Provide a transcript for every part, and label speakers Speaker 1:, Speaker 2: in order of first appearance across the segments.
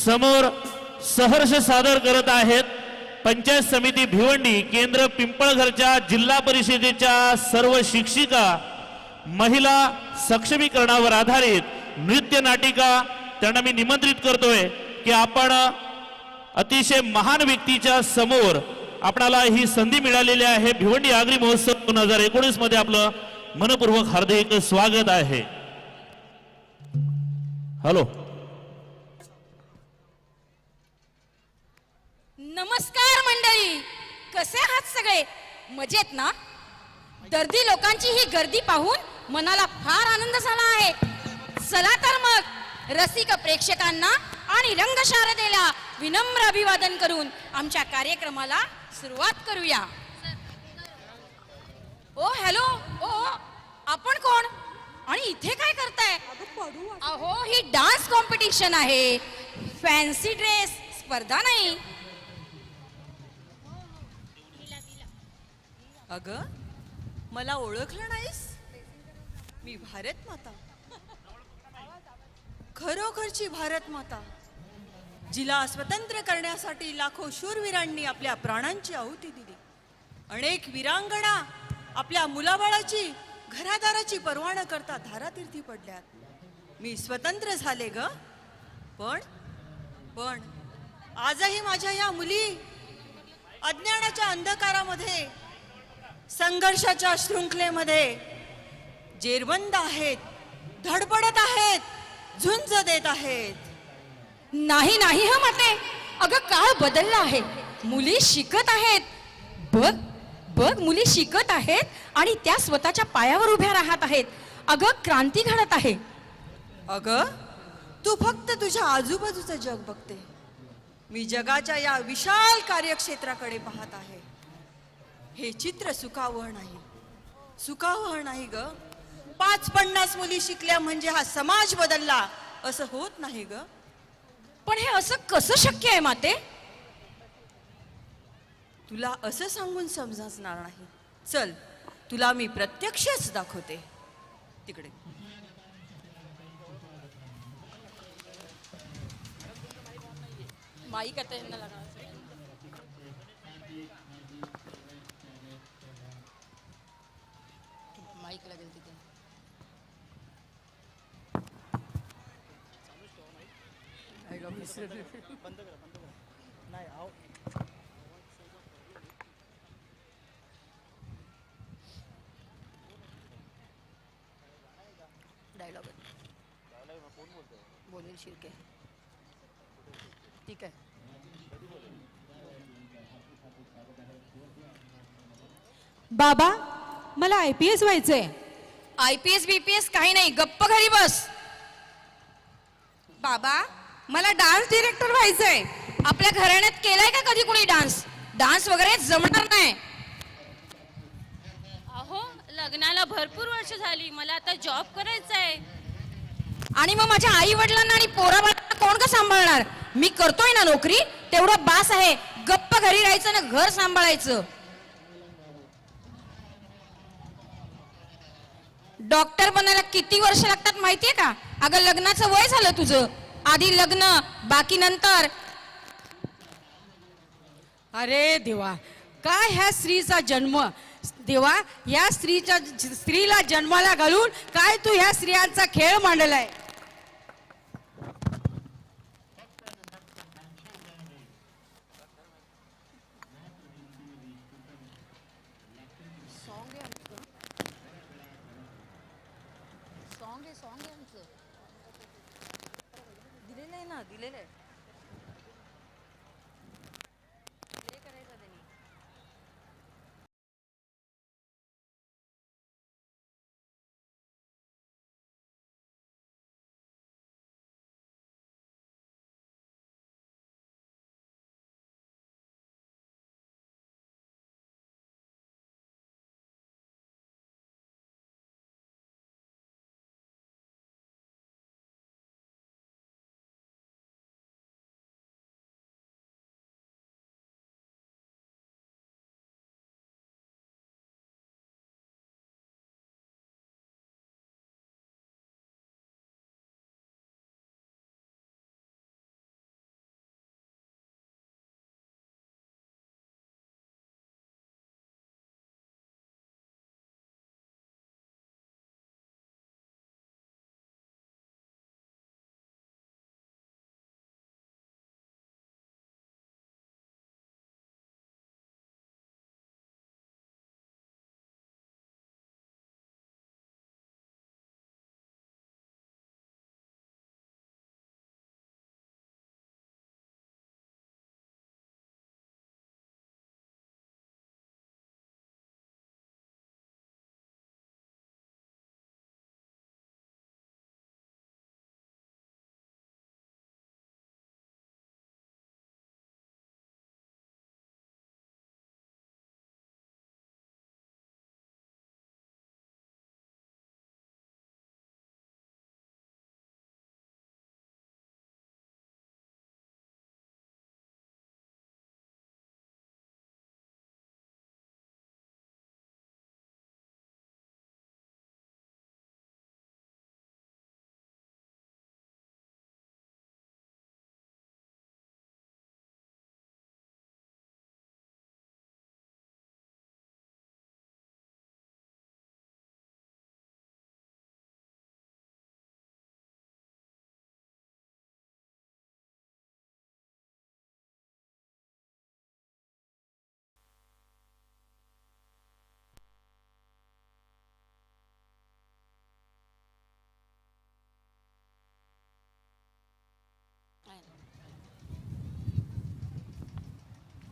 Speaker 1: समोर सहर्ष सादर करत आहेत पंचायत समिती भिवंडी केंद्र पिंपळघरच्या जिल्हा परिषदेच्या सर्व शिक्षिका महिला सक्षमीकरणावर आधारित नृत्य नाटिका त्यांना मी निमंत्रित करतोय की आपण अतिशय महान व्यक्तीच्या समोर आपल्याला ही संधी मिळालेली आहे। भिवंडी आगरी महोत्सव 2019 मध्ये आपलं मनपूर्वक हार्दिक स्वागत आहे। हॅलो,
Speaker 2: नमस्कार मंडळी, कसे आहात सगळे? मजेत ना? दर्दी लोकांची ही गर्दी पाहून मनाला फार आनंद झाला आहे। चला तर मग रसिक प्रेक्षकांना आणि रंगशारदेला विनम्र अभिवादन करून आमच्या कार्यक्रमाला सुरुवात करूया। ओ हॅलो, ओ आपण कोण आणि इथे काय करताय? अहो, ही डान्स कॉम्पिटिशन आहे, फॅन्सी ड्रेस स्पर्धा नाही।
Speaker 3: अगं, मला ओळखलं नाहीस? मी भारत माता, खरोखरची भारत माता, जिला स्वतंत्र करण्यासाठी लाखो शूरवीरांनी आपल्या प्राणांची आहुती दिली। अनेक वीरांगणा आपल्या मुलाबाळाची घरादाराची पर्वा न करता धारातीर्थी पडल्यात। मी स्वतंत्र झाले ग, पण आजही माझ्या या मुली अज्ञानाच्या अंधकारामध्ये, संघर्षाच्या शृंखलेमध्ये जेरबंद आहेत, धडपडत आहेत, झुंज देत आहेत।
Speaker 2: नाही नाही हा माते, अगं काळ बदलला आहे, मुली शिकत आहेत। बघ बघ, मुली शिकत आहेत आणि त्या स्वतःच्या पायावर उभ्या राहत आहेत। अगं क्रांती घडत आहे।
Speaker 3: अगं, तू फक्त तुझ्या आजूबाजूचं जग बघते, मी जगाच्या या विशाल कार्यक्षेत्राकडे पाहत आहे। हे चित्र सुखावह नाही ग। 50 मुली शिकल्या म्हणजे हा समाज बदलला असं होत नाही ग।
Speaker 2: पण हे असं कसं शक्य आहे माते?
Speaker 3: तुला असं सांगून समजणार नाही, चल तुला मी प्रत्यक्षच दाखवते। तिकडे
Speaker 2: माईक आता यांना लागणार। माईक लागेल तिथे। डायलॉग बोलेल शिर्के, ठीक आहे।
Speaker 4: बाबा, मला IPS व्हायचंय।
Speaker 2: IPS BPS काही नाही, गप्प घरी बस। बाबा, मला डान्स डिरेक्टर व्हायचंय। आपल्या घराण्यात केलाय का कधी कोणी डान्स? डान्स वगैरे जमणार नाही।
Speaker 5: अहो, लग्नाला भरपूर वर्ष झाली, मला आता जॉब करायचा आहे।
Speaker 2: आणि मग माझ्या आई वडिलांना आणि पोराबाळांना कोण का सांभाळणार? मी करतोय ना नोकरी, तेवढं बास आहे। गप्प घरी राहायचं ना घर सांभाळायचं। डॉक्टर बनायला किती वर्ष लागतात माहितीये का? अगं, लग्नाचं वय झालं तुझं, आधी लग्न बाकी नंतर।
Speaker 4: अरे देवा, काय ह्या स्त्रीचा जन्म, देवा या स्त्रीला जन्माला घालून काय तू ह्या स्त्रियांचा खेळ मांडलाय।
Speaker 3: दिलेलं आहे।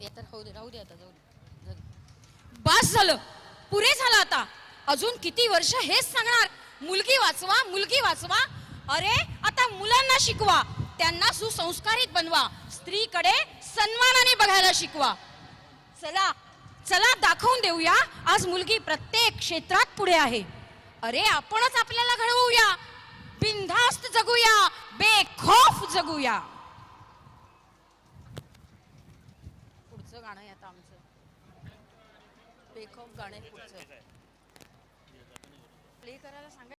Speaker 2: ते तर राहू दे आता, जाऊ दे. बस झालं, पुरे झालं आता. अजून किती वर्ष हेच सांगणार, मुलगी वाचवा, मुलगी वाचवा. अरे आता मुलांना शिकवा, त्यांना सुसंस्कारित बनवा, स्त्रीकडे सन्मानाने बघायला शिकवा. चला चला दाखवून देऊया, आज मुलगी प्रत्येक क्षेत्रात पुढे आहे. अरे आपणच आपल्याला घडवूया, बिनधास्त जगूया, बेखौफ जगूया. पुढचं गाणं आहे आता आमचं, बेखौफ गाणं आहे पुढचं. प्ले करायला सांगा.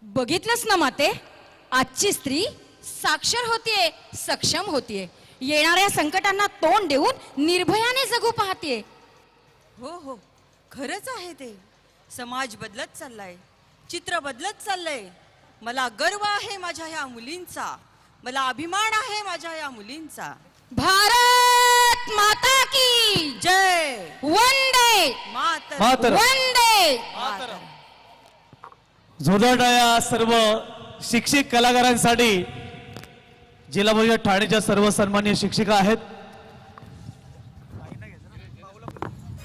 Speaker 2: बघितलंस ना माते, आजची स्त्री साक्षर होतीये, सक्षम होतीये, येणाऱ्या संकटांना तोंड देऊन निर्भयाने जगू पाहतीये.
Speaker 3: हो हो, खरंच आहे ते. समाज बदलत चाललाय, चित्र बदलत चाललंय. मला गर्व आहे माझ्या या मुलींचा, मला अभिमान आहे माझ्या या मुलींचा.
Speaker 2: भारत माता की
Speaker 3: जय.
Speaker 2: वंदे
Speaker 3: मातर.
Speaker 2: वंदे.
Speaker 1: जोरदार टाळ्या सर्व शिक्षक कलाकारांसाठी. जिल्हा परिषद ठाणेच्या सर्व सन्माननीय शिक्षिका आहेत.